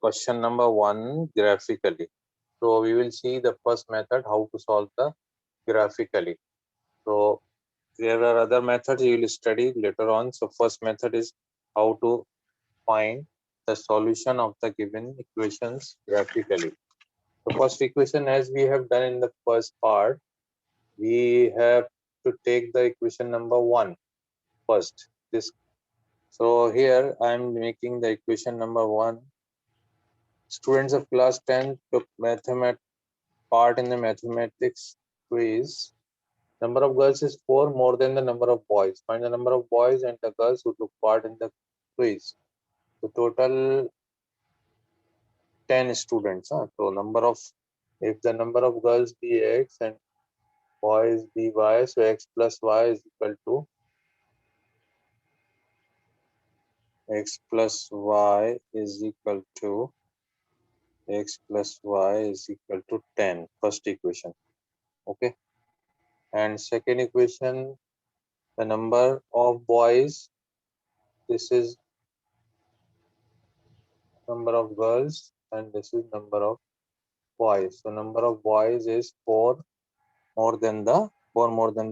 question number 1 graphically. So we will see the first method, how to solve the graphically. So there are other methods you will study later on. So first method is how to find the solution of the given equations graphically. The first equation, as we have done in the first part, we have to take the equation number 1 first. So here I am making the equation number 1. Students of class 10 took part in the mathematics quiz. Number of girls is 4 more than the number of boys. Find the number of boys and the girls who took part in the quiz. So total 10 students. So if the number of girls be x and boys be y, so x plus y is equal to x plus y is equal to x plus y is equal to 10. First equation. Okay. And second equation, the number of boys, this is number of girls and this is number of boys. So number of boys is 4 more than the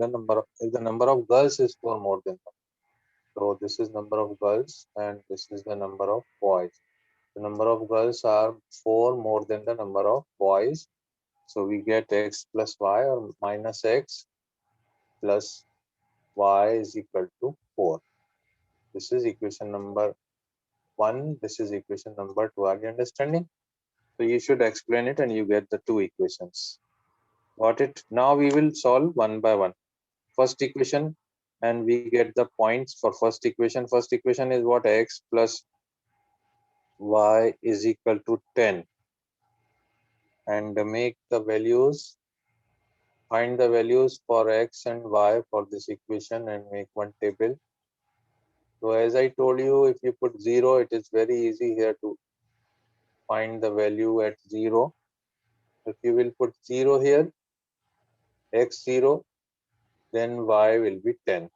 number of, if the number of girls is 4 more than the, so this is number of girls and this is the number of boys. The number of girls are 4 more than the number of boys. So we get x plus y or minus x plus y is equal to 4. This is equation number 1. This is equation number 2. Are you understanding? So you should explain it and you get the 2 equations. Got it? Now we will solve one by one. First equation, and we get the points for first equation. First equation is what? X plus y is equal to 10. And make the values, find the values for x and y for this equation and make one table. So as I told you, if you put 0, it is very easy here to find the value at 0. If you will put 0 here, x 0, then y will be 10.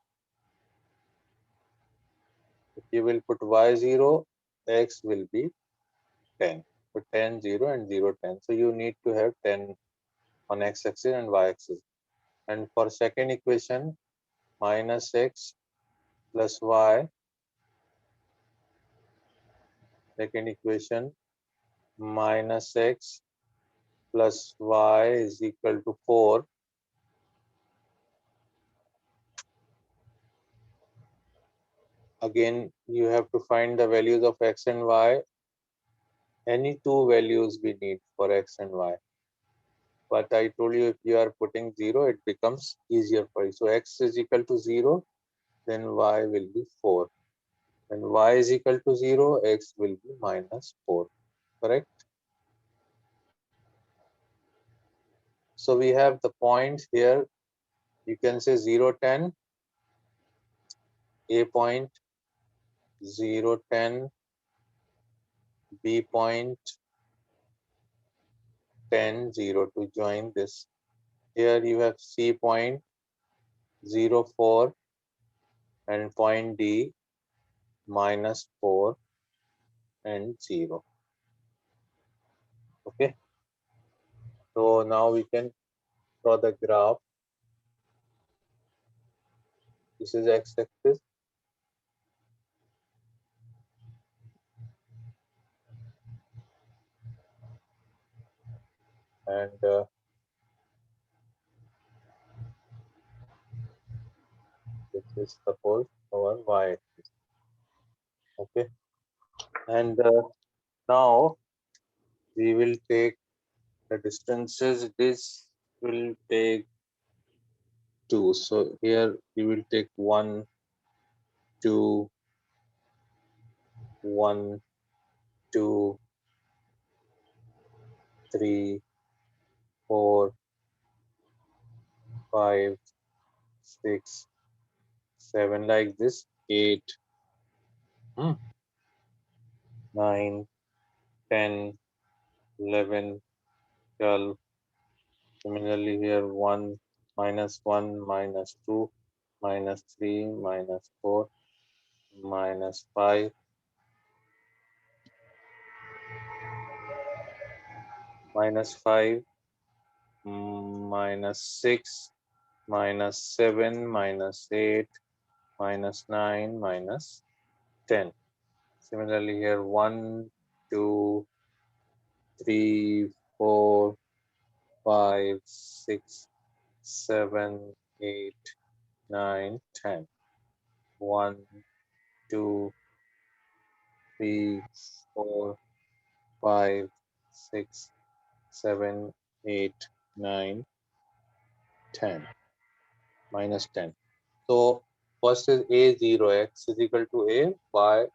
If you will put y 0, x will be 10. Put 10, 0 and 0, 10. So you need to have 10 on x-axis and y-axis. And for second equation, minus x plus y, second equation, minus x plus y is equal to 4. Again, you have to find the values of x and y. Any two values we need for x and y. But I told you, if you are putting 0, it becomes easier for you. So x is equal to 0, then y will be 4. When y is equal to 0, x will be minus 4. Correct? So we have the points here. You can say 0, 10, A point, 0, 10, B point, 10, 0 to join this. Here you have C point, 0, 4, and point D, minus 4 and 0. Okay. So now we can draw the graph. This is x-axis. And this is suppose our y-axis. Okay. And now we will take the distances. This will take 2. So here we will take 1, 2, 1, 2, 3, 4, 5, 6, 7, like this, 8, 9, 10, 11, 12. Similarly here 1, minus 1, minus 2, minus 3, minus 4, minus 5, -5, -6, -7, -8, -9, -10. Similarly here 1, 2, 3, 4, 5, 6, 7, 8, 9, 10. 1, 2, 3, 4, 5, 6, 7, 8, 9, 10. -10. So first is A0, x is equal to A, y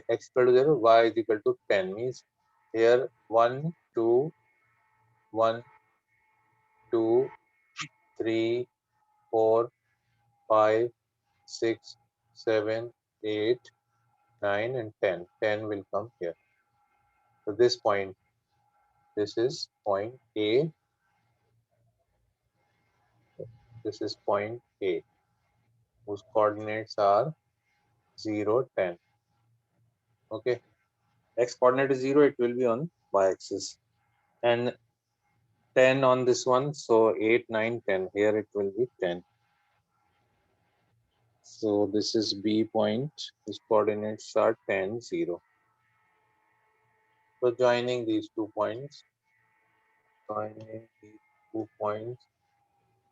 x equal to 0, y is equal to 10. Means here 1, 2, 1, 2, 3, 4, 5, 6, 7, 8, 9, and 10. 10 will come here. So this point, this is point A, this is point A, whose coordinates are 0, 10. Okay, x coordinate is 0, it will be on y axis, and 10 on this one, so 8, 9, 10. Here it will be 10. So this is B point, whose coordinates are 10, 0. So joining these 2 points,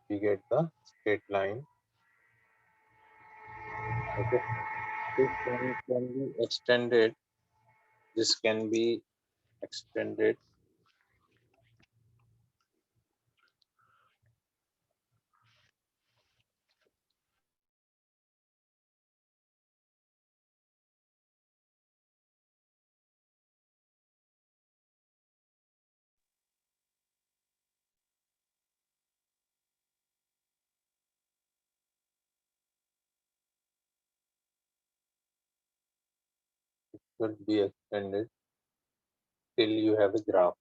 we get the straight line. Okay, this one can be extended. This can be extended. Could be extended till you have a graph,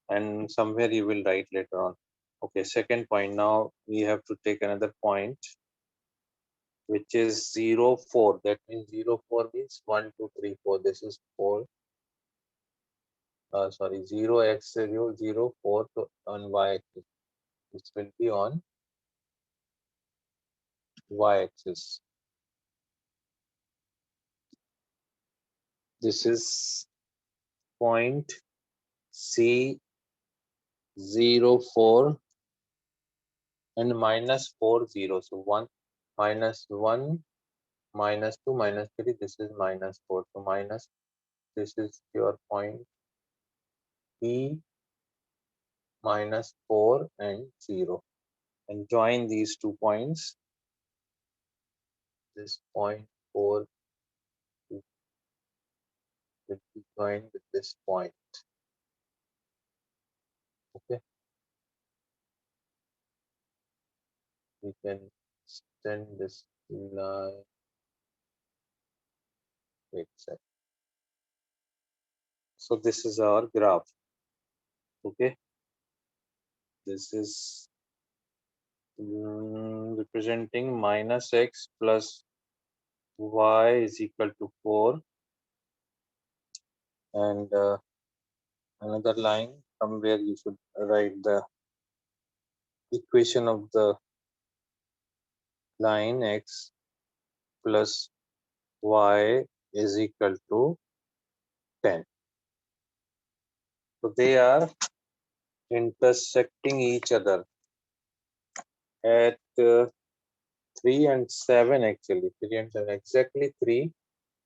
and somewhere you will write later on. Okay, second point. Now we have to take another point, which is 0, 4. That means 0, 4 means 1, 2, 3, 4. This is 4. Sorry, 0, x 0, 0, 4 on y axis. This will be on y axis. This is point C 0, 4 and -4, 0. So 1, -1, -2, -3. This is -4. So minus, this is your point P -4 and 0. And join these 2 points. This point 4 will be joined with this point. Okay, we can extend this line. Wait a sec. So this is our graph. Okay, this is representing -x plus y is equal to 4, and another line from where you should write the equation of the line x plus y is equal to 10. So they are intersecting each other at 3 and 7, actually 3 and 7, exactly 3.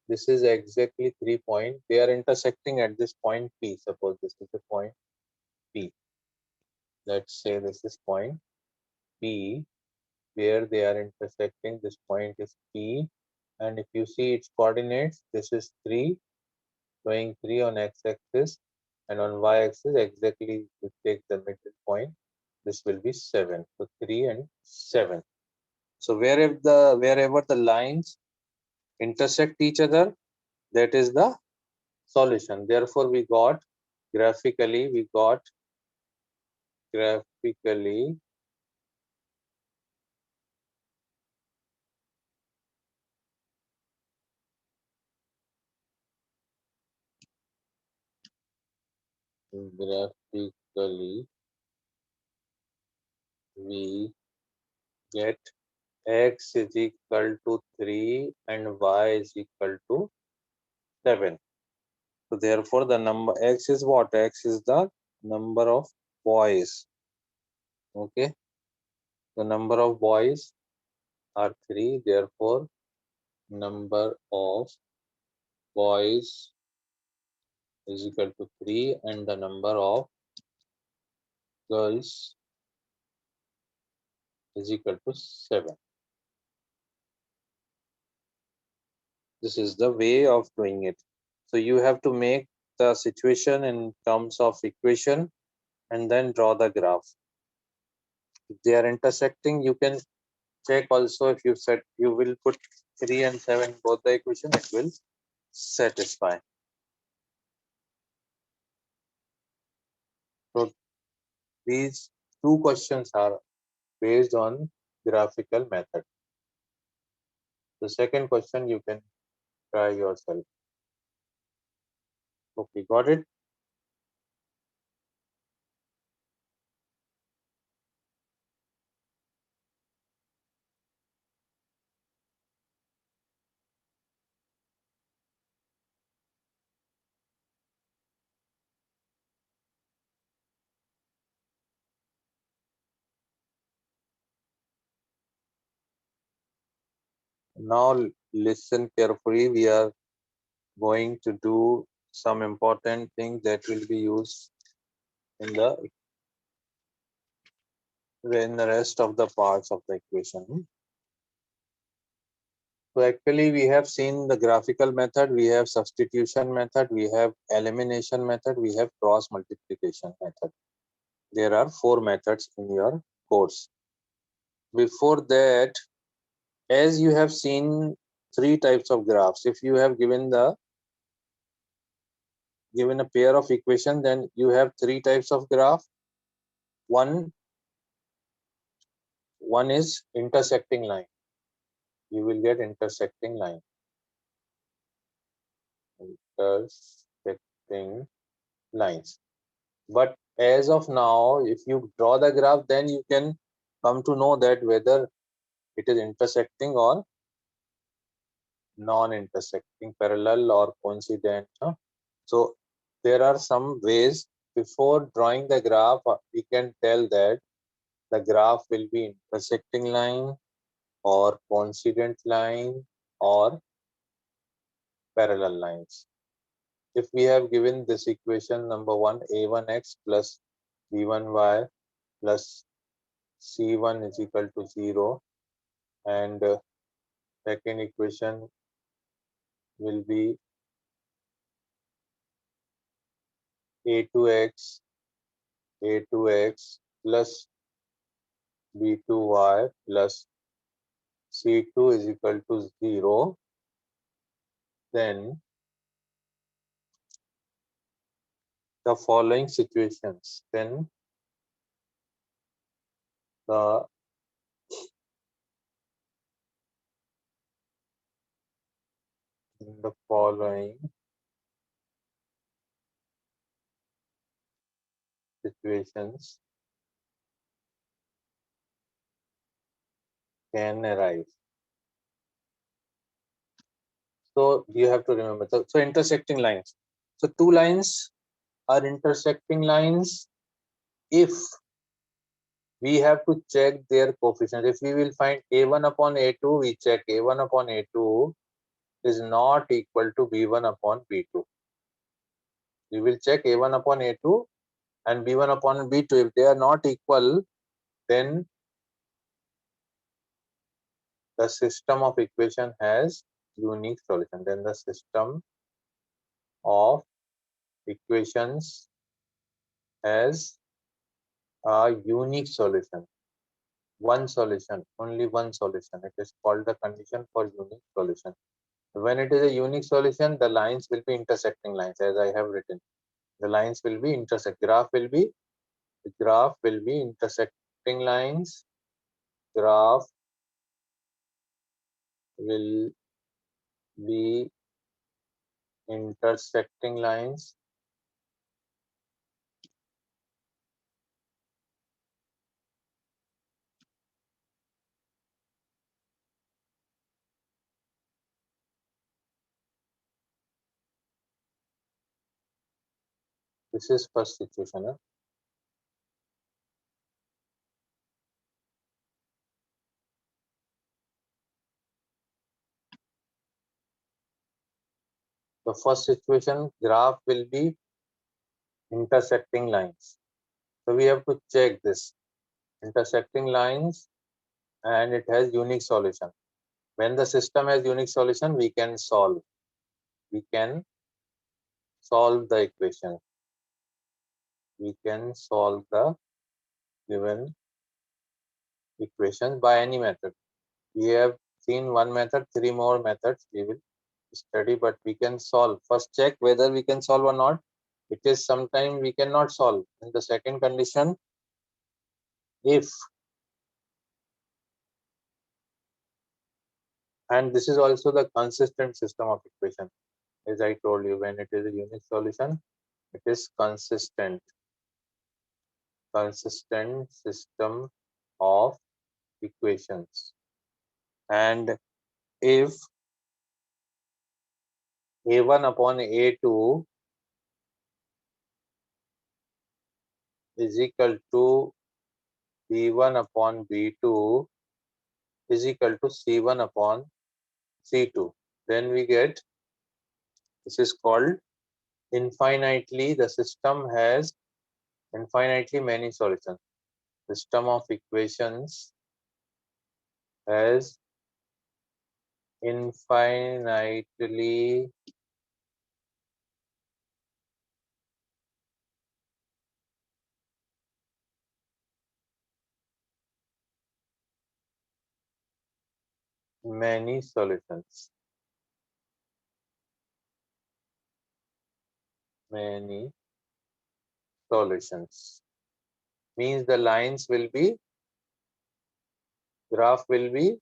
This is exactly 3 point. They are intersecting at this point P. Suppose this is the point P. Let's say this is point P, where they are intersecting. This point is P, and if you see its coordinates, this is 3, showing 3 on x-axis, and on y-axis exactly you take the middle point. This will be 7. So 3 and 7. So wherever the lines intersect each other, that is the solution. Therefore, we got graphically graphically we get x is equal to 3 and y is equal to 7. So therefore the number x is what? X is the number of boys. Okay. The number of boys are 3. Therefore number of boys is equal to 3 and the number of girls is equal to 7. This is the way of doing it. So you have to make the situation in terms of equation and then draw the graph. If they are intersecting, you can check also. If you set, you will put 3 and 7 both the equation, it will satisfy. So these two questions are based on graphical method. The second question you can try yourself. Okay, got it? Now listen carefully. We are going to do some important things that will be used in the rest of the parts of the equation. So actually we have seen the graphical method, we have substitution method, we have elimination method, we have cross multiplication method. There are 4 methods in your course. Before that, as you have seen 3 types of graphs, if you have given a pair of equation, then you have 3 types of graph. One is intersecting line. You will get intersecting line. Intersecting lines. But as of now, if you draw the graph, then you can come to know that whether it is intersecting or non-intersecting, parallel or coincident. So there are some ways. Before drawing the graph, we can tell that the graph will be intersecting line or coincident line or parallel lines. If we have given this equation number 1, a1x plus b1y plus c1 is equal to 0, and second equation will be a2x plus b2y plus c2 is equal to 0, then the following situations, then the following situations can arise. So you have to remember. So intersecting lines. So two lines are intersecting lines if we have to check their coefficients. If we will find a1 upon a2, we check a1 upon a2 is not equal to b1 upon b2. We will check a1 upon a2 and b1 upon b2. If they are not equal, then the system of equation has unique solution. Then the system of equations has a unique solution. One solution, only one solution. It is called the condition for unique solution. When it is a unique solution, the lines will be intersecting lines, as I have written. The lines will be intersect. Graph will be intersecting lines. Graph will be intersecting lines. This is first situation. Huh? The first situation, graph will be intersecting lines. So we have to check this intersecting lines, and it has unique solution. When the system has unique solution, we can solve. We can solve the equation. We can solve the given equation by any method. We have seen one method, three more methods we will study, but we can solve. First check whether we can solve or not. It is sometime we cannot solve. In the second condition, if, and this is also the consistent system of equation. As I told you, when it is a unique solution, it is consistent system of equations. And if a1 upon a2 is equal to b1 upon b2 is equal to c1 upon c2, then we get, this is called infinitely, the system has infinitely many solutions. System of equations has infinitely many solutions. Many solutions means the lines will be, graph will be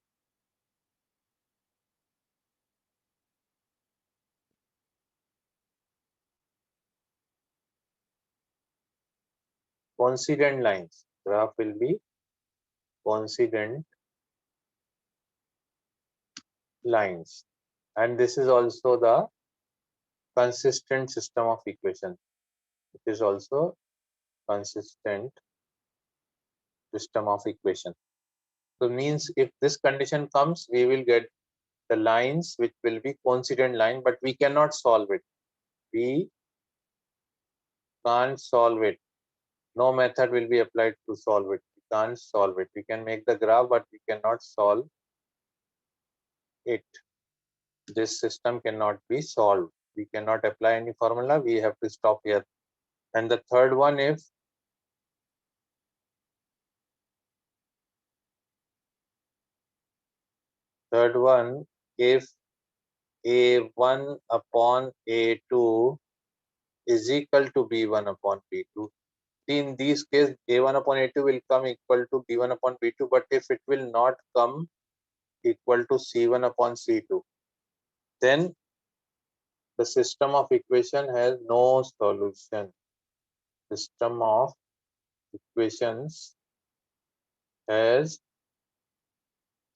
coincident lines. Graph will be coincident lines. And this is also the consistent system of equation. It is also consistent system of equation. So means if this condition comes, we will get the lines which will be coincident line, but we cannot solve it. We can't solve it. No method will be applied to solve it. We can't solve it. We can make the graph, but we cannot solve it. This system cannot be solved. We cannot apply any formula. We have to stop here. And the third one, if a1 upon a2 is equal to b1 upon b2. In this case, a1 upon a2 will come equal to b1 upon b2, but if it will not come equal to c1 upon c2, then the system of equation has no solution. System of equations has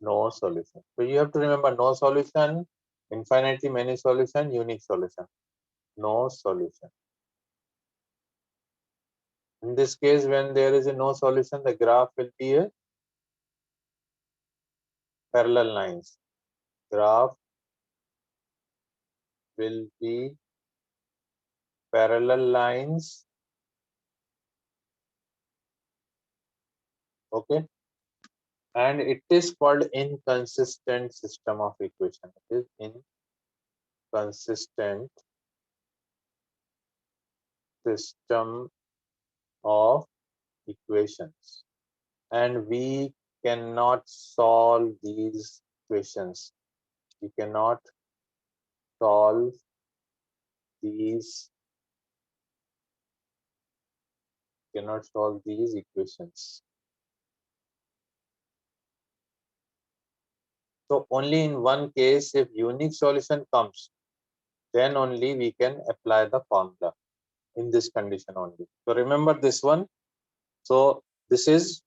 no solution. So you have to remember, no solution, infinitely many solution, unique solution. No solution. In this case, when there is a no solution, the graph will be a parallel lines. Graph will be parallel lines. Okay. And it is called inconsistent system of equation. It is inconsistent system of equations. And we cannot solve these equations. We cannot solve these equations. So only in one case, if unique solution comes, then only we can apply the formula in this condition only. So remember this one. So this is,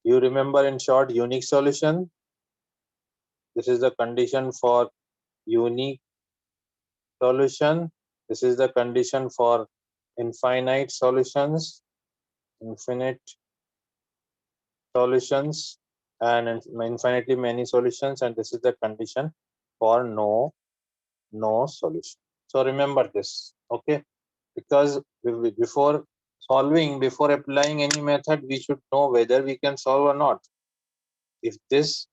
you remember in short, unique solution. This is the condition for unique solution. This is the condition for infinite solutions, infinite solutions, and infinitely many solutions, and this is the condition for no solution. So remember this, okay? Because before solving, before applying any method, we should know whether we can solve or not. If this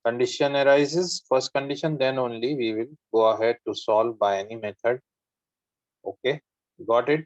condition arises, first condition, then only we will go ahead to solve by any method. Okay, got it?